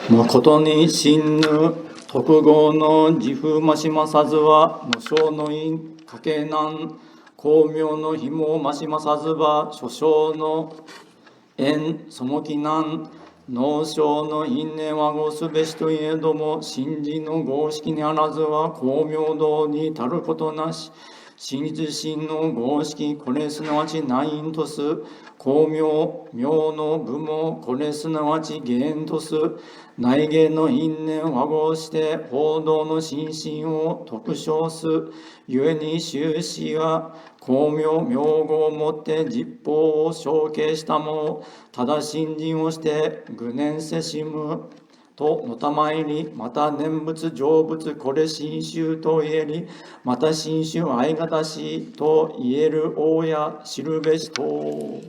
誠に真ぬ特号の自負ましまさずは無償の因かけなん光明の紐ましまさずば諸生の縁そもきなん農商の因縁はごすべしといえども真理の合式にあらずは光明道に足ることなし真実心の合式これすなわち内因とす光明明の部もこれすなわち原とす内言の因縁和合して報道の心身を特称す故に終始は光明名号をもって実法を承継したものただ信心をして愚念せしむとのたまいり、また念仏成仏これ真宗と言えり、また真宗愛がたしと言える王や知るべしと。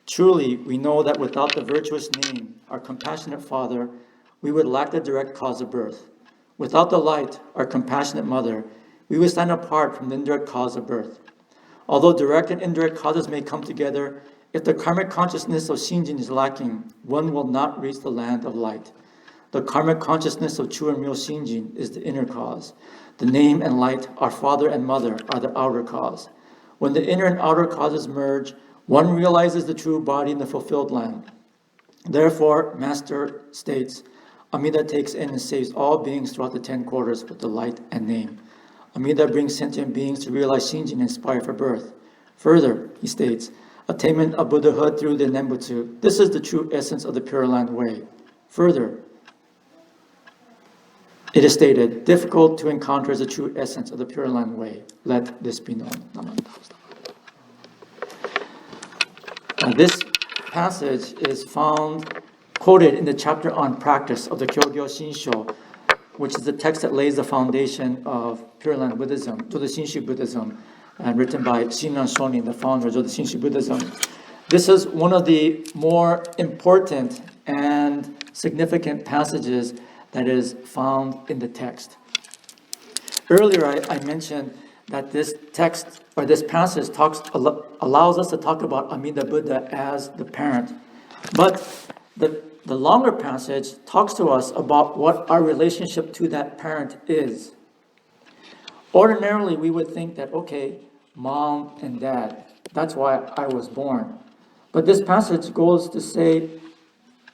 Truly, we know that without the virtuous name, our compassionate Father, we would lack the direct cause of birth. Without the light, our compassionate Mother, we would stand apart from the indirect cause of birth. Although direct and indirect causes may come together, if the karmic consciousness of Shinjin is lacking, one will not reach the land of light. The karmic consciousness of true and real Shinjin is the inner cause. The name and light, our father and mother, are the outer cause. When the inner and outer causes merge, one realizes the true body in the fulfilled land. Therefore, Master states, Amida takes in and saves all beings throughout the 10 quarters with the light and name. Amida brings sentient beings to realize Shinjin and inspire for birth. Further, he states, attainment of Buddhahood through the Nembutsu. This is the true essence of the Pure Land Way. Further, it is stated, difficult to encounter is the true essence of the Pure Land Way. Let this be known. This passage is found quoted in the chapter on practice of the Kyogyo Shinsho, which is the text that lays the foundation of Pure Land Buddhism, Jodo Shinshu Buddhism, and written by Shinran Shonin, the founder of Jodo Shinshu Buddhism. This is one of the more important and significant passages that is found in the text. Earlier, I mentioned that this text or this passage allows us to talk about Amida Buddha as the parent. But the longer passage talks to us about what our relationship to that parent is. Ordinarily, we would think that, okay, mom and dad, that's why I was born. But this passage goes to say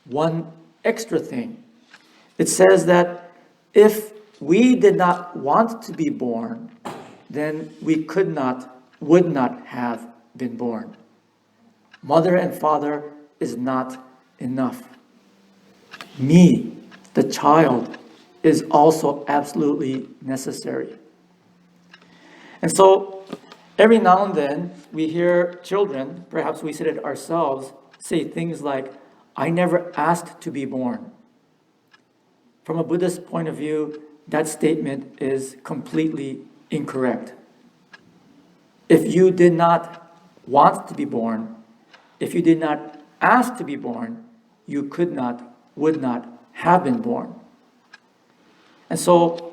one extra thing. It says that if we did not want to be born, then we would not have been born. Mother and father is not enough. Me, the child, is also absolutely necessary. And so, every now and then, we hear children, perhaps we said it ourselves, say things like, I never asked to be born. From a Buddhist point of view, that statement is completely incorrect. If you did not want to be born, if you did not ask to be born, you would not have been born. And so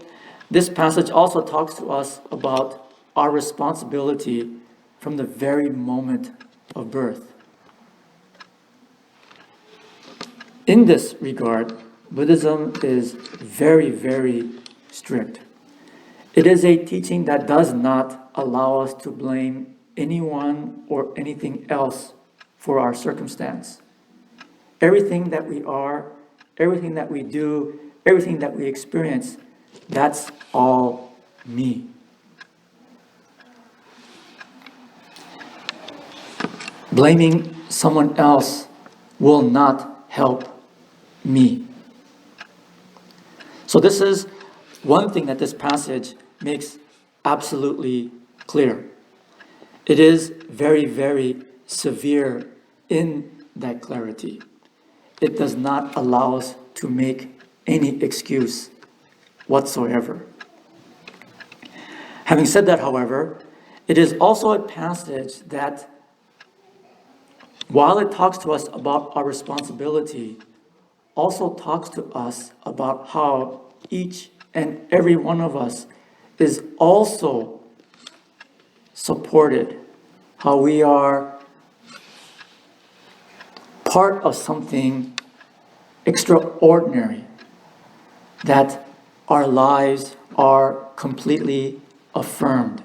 this passage also talks to us about our responsibility from the very moment of birth. In this regard, Buddhism is very, very strict. It is a teaching that does not allow us to blame anyone or anything else for our circumstance. Everything that we are, everything that we do, everything that we experience, that's all me. Blaming someone else will not help me. So this is one thing that this passage makes absolutely clear. It is very, very severe in that clarity. It does not allow us to make any excuse whatsoever. Having said that, however, it is also a passage that, while it talks to us about our responsibility, also talks to us about how each and every one of us is also supported, how we are part of something extraordinary, that our lives are completely affirmed.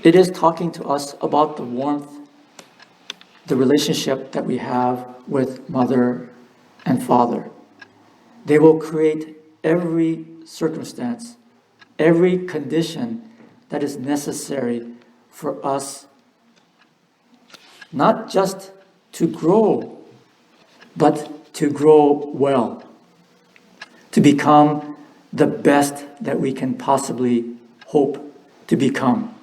It is talking to us about the warmth, the relationship that we have with mother and father. They will create every circumstance, every condition that is necessary for us not just to grow, but to grow well, to become the best that we can possibly hope to become.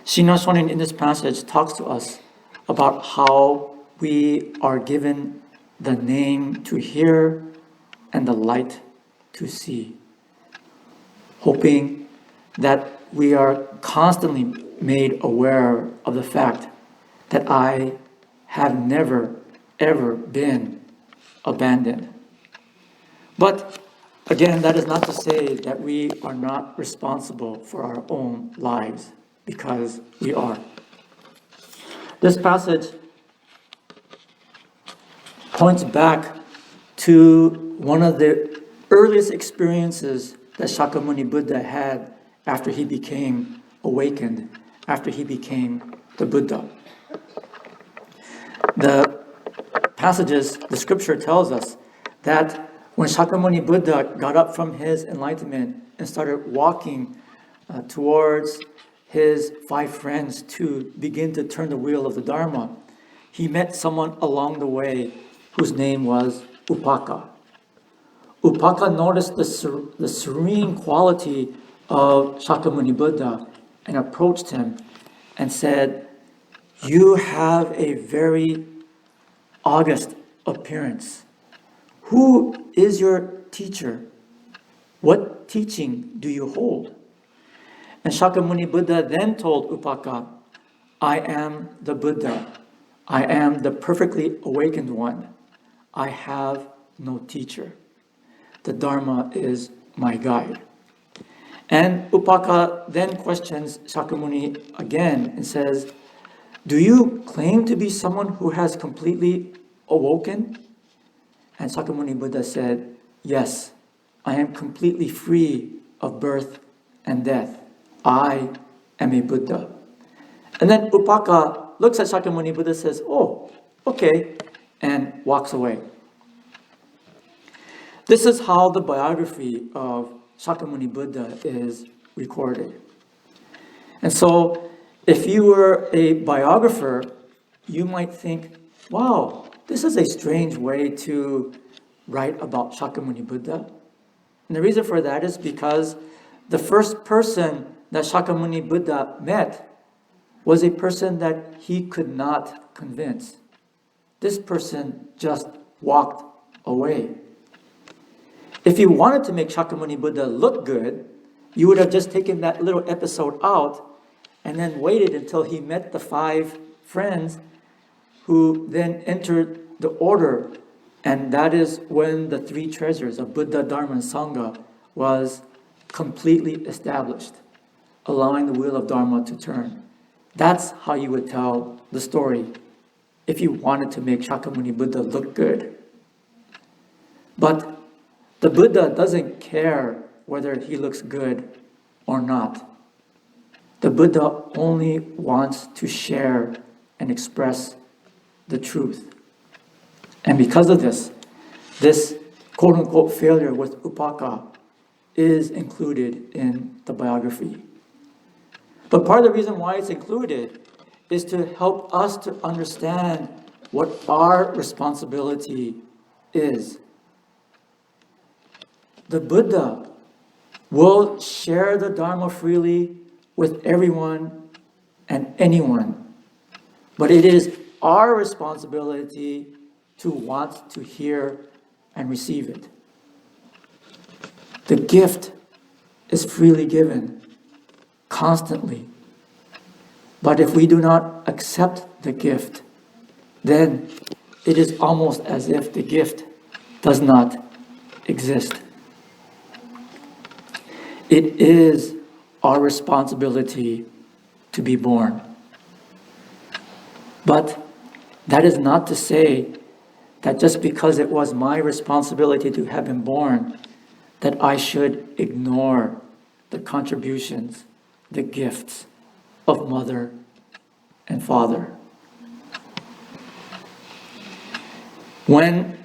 Shinran Shonin in this passage talks to us about how we are given the name to hear and the light to see, hoping that we are constantly made aware of the fact that I have never, ever been abandoned. But again, that is not to say that we are not responsible for our own lives, because we are. This passage points back to one of the earliest experiences that Shakyamuni Buddha had after he became awakened, after he became the Buddha. The passages, the scripture tells us that when Shakyamuni Buddha got up from his enlightenment and started walking towards his 5 friends to begin to turn the wheel of the Dharma, he met someone along the way whose name was Upaka. Upaka noticed the serene quality of Shakyamuni Buddha and approached him and said, "You have a very august appearance. Who is your teacher? What teaching do you hold?" And Shakyamuni Buddha then told Upaka, "I am the Buddha. I am the perfectly awakened one. I have no teacher. The Dharma is my guide." And Upaka then questions Shakyamuni again and says, "Do you claim to be someone who has completely awoken?" And Shakyamuni Buddha said, "Yes, I am completely free of birth and death. I am a Buddha." And then Upaka looks at Shakyamuni Buddha and says, "Oh, okay," and walks away. This is how the biography of Shakyamuni Buddha is recorded. And so, if you were a biographer, you might think, wow, this is a strange way to write about Shakyamuni Buddha. And the reason for that is because the first person that Shakyamuni Buddha met was a person that he could not convince. This person just walked away. If you wanted to make Shakyamuni Buddha look good, you would have just taken that little episode out and then waited until he met the 5 friends who then entered the order. And that is when the 3 treasures of Buddha, Dharma, and Sangha was completely established, allowing the wheel of Dharma to turn. That's how you would tell the story if you wanted to make Shakyamuni Buddha look good. But the Buddha doesn't care whether he looks good or not. The Buddha only wants to share and express the truth. And because of this quote-unquote failure with Upaka is included in the biography. But part of the reason why it's included is to help us to understand what our responsibility is. The Buddha will share the Dharma freely with everyone and anyone. But it is our responsibility to want to hear and receive it. The gift is freely given, constantly. But if we do not accept the gift, then it is almost as if the gift does not exist. It is our responsibility to be born. But that is not to say that just because it was my responsibility to have been born, that I should ignore the contributions, the gifts of mother and father. When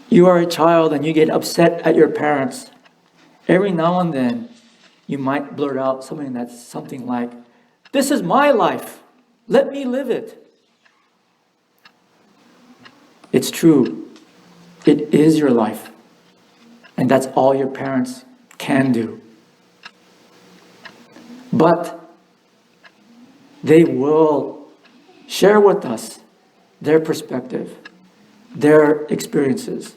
you are a child and you get upset at your parents, every now and then you might blurt out something like, "This is my life. Let me live it." It's true. It is your life. And that's all your parents can do. But they will share with us their perspective, their experiences,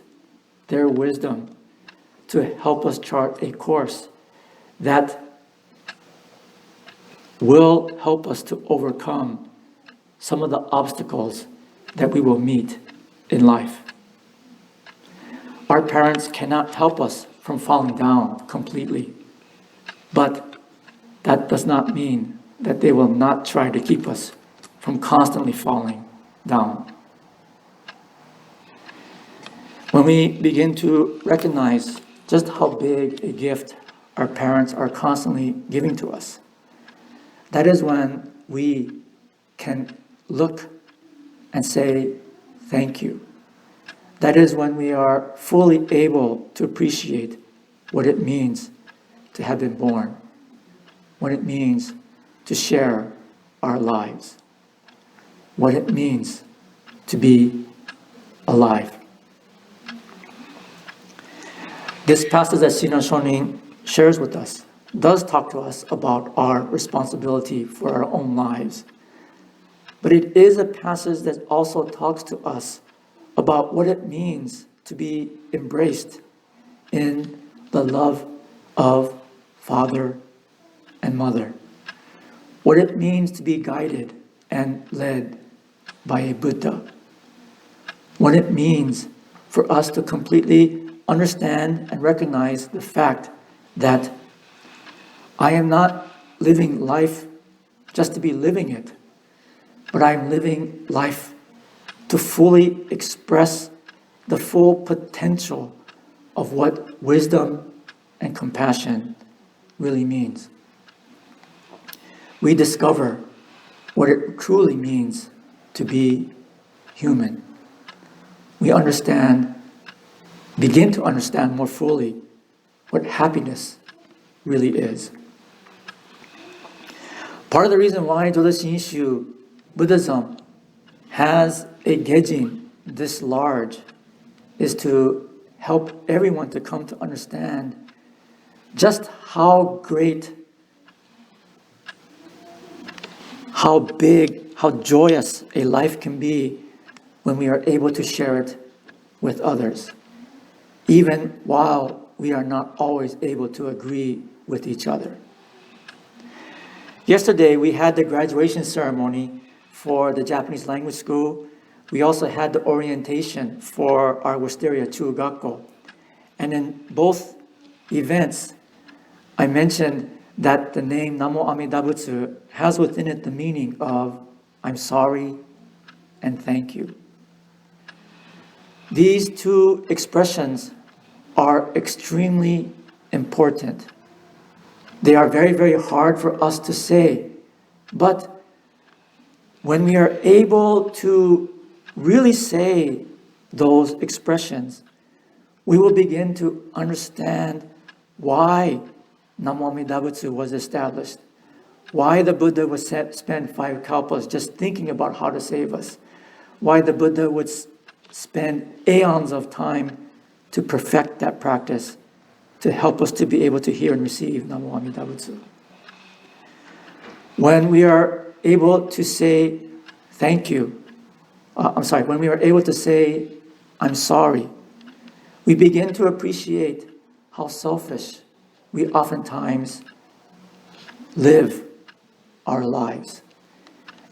their wisdom to help us chart a course that will help us to overcome some of the obstacles that we will meet in life. Our parents cannot help us from falling down completely, but that does not mean that they will not try to keep us from constantly falling down. When we begin to recognize just how big a gift our parents are constantly giving to us, that is when we can look and say, thank you. That is when we are fully able to appreciate what it means to have been born, what it means to share our lives, what it means to be alive. This passage that Shinran Shonin shares with us does talk to us about our responsibility for our own lives. But it is a passage that also talks to us about what it means to be embraced in the love of father and mother, what it means to be guided and led by a Buddha, what it means for us to completely understand and recognize the fact that I am not living life just to be living it, but I'm living life to fully express the full potential of what wisdom and compassion really means. We discover what it truly means to be human. We begin to understand more fully what happiness really is. Part of the reason why Jodo Shinshu Buddhism has a Gejin this large is to help everyone to come to understand just how great, how big, how joyous a life can be when we are able to share it with others, even while we are not always able to agree with each other. Yesterday, we had the graduation ceremony for the Japanese language school. We also had the orientation for our Wisteria Chugakko. And in both events, I mentioned that the name Namo Amida Butsu has within it the meaning of I'm sorry and thank you. These two expressions are extremely important. They are very, very hard for us to say, but when we are able to really say those expressions, we will begin to understand why Namo Amida Butsu was established, why the Buddha would spend 5 kalpas just thinking about how to save us, why the Buddha would spend aeons of time to perfect that practice, to help us to be able to hear and receive Namo Amida Butsu. When we are able to say thank you, when we are able to say I'm sorry, we begin to appreciate how selfish we oftentimes live our lives.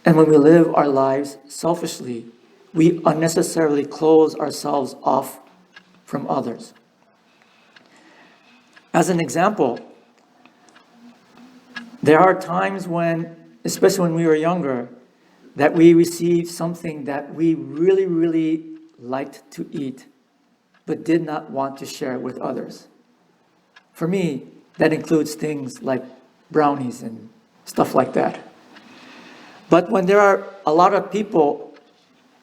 And when we live our lives selfishly, we unnecessarily close ourselves off from others. As an example, there are times when, especially when we were younger, that we receive something that we really, really liked to eat, but did not want to share with others. For me, that includes things like brownies and stuff like that. But when there are a lot of people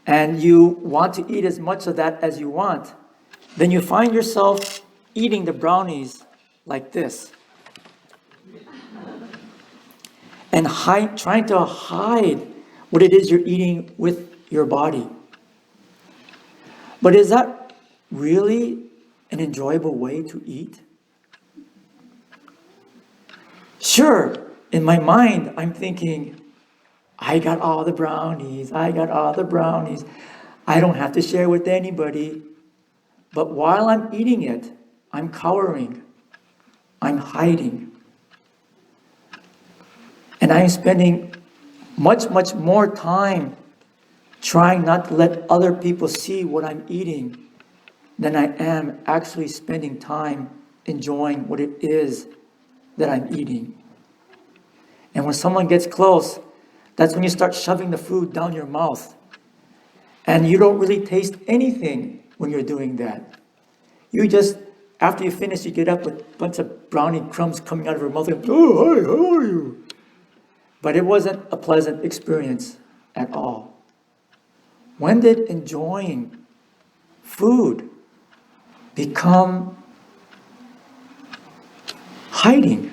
and you want to eat as much of that as you want, then you find yourself eating the brownies like this. And trying to hide what it is you're eating with your body. But is that really an enjoyable way to eat? Sure, in my mind, I'm thinking, I got all the brownies. I don't have to share with anybody. But while I'm eating it, I'm cowering. I'm hiding. And I'm spending much, much more time trying not to let other people see what I'm eating than I am actually spending time enjoying what it is that I'm eating. And when someone gets close, that's when you start shoving the food down your mouth. And you don't really taste anything when you're doing that. You just, after you finish, you get up with a bunch of brownie crumbs coming out of your mouth and, oh, hi, how are you? But it wasn't a pleasant experience at all. When did enjoying food become hiding?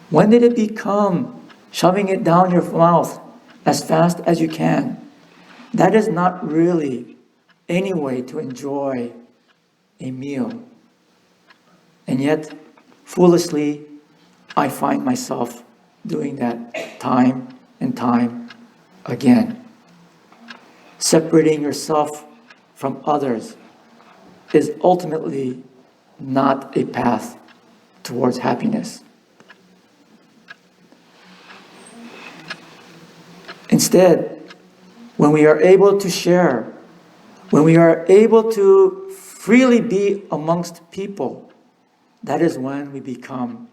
When did it become shoving it down your mouth as fast as you can? That is not really any way to enjoy a meal. And yet, foolishly, I find myself doing that time and time again. Separating yourself from others is ultimately not a path towards happiness. Instead, when we are able to share, when we are able to freely be amongst people, that is when we become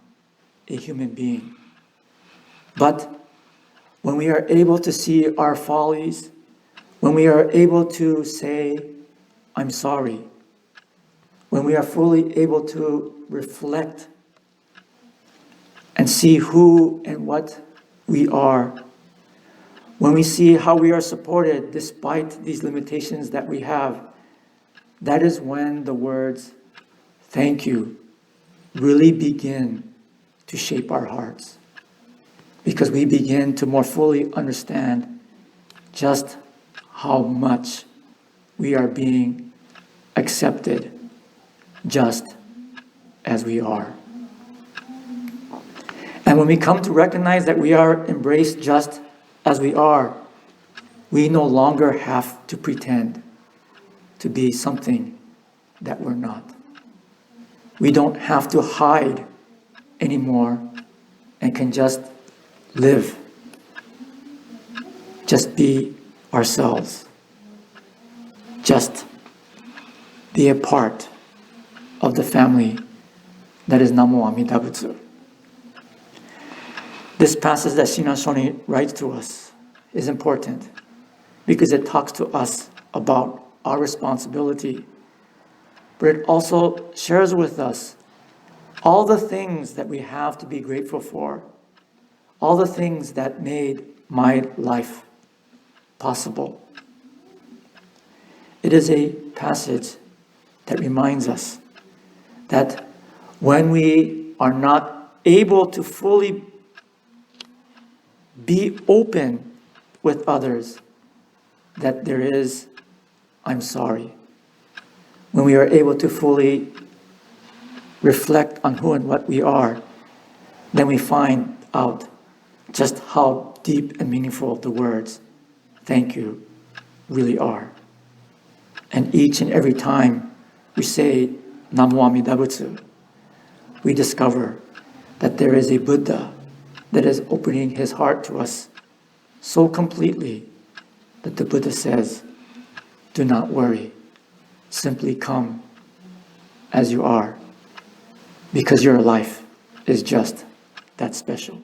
a human being. But when we are able to see our follies, when we are able to say, I'm sorry, when we are fully able to reflect and see who and what we are, when we see how we are supported despite these limitations that we have, that is when the words, thank you, really begin to shape our hearts. Because we begin to more fully understand just how much we are being accepted just as we are. And when we come to recognize that we are embraced just as we are, we no longer have to pretend to be something that we're not. We don't have to hide anymore and can just live, just be ourselves, just be a part of the family that is Namo Amida Butsu. This passage that Shinran Shoni writes to us is important because it talks to us about our responsibility, but it also shares with us all the things that we have to be grateful for, all the things that made my life possible. It is a passage that reminds us that when we are not able to fully be open with others, that there is, I'm sorry. When we are able to fully reflect on who and what we are, then we find out just how deep and meaningful the words, thank you, really are. And each and every time we say Namo Amida Butsu, we discover that there is a Buddha that is opening his heart to us so completely that the Buddha says, do not worry, simply come as you are, because your life is just that special.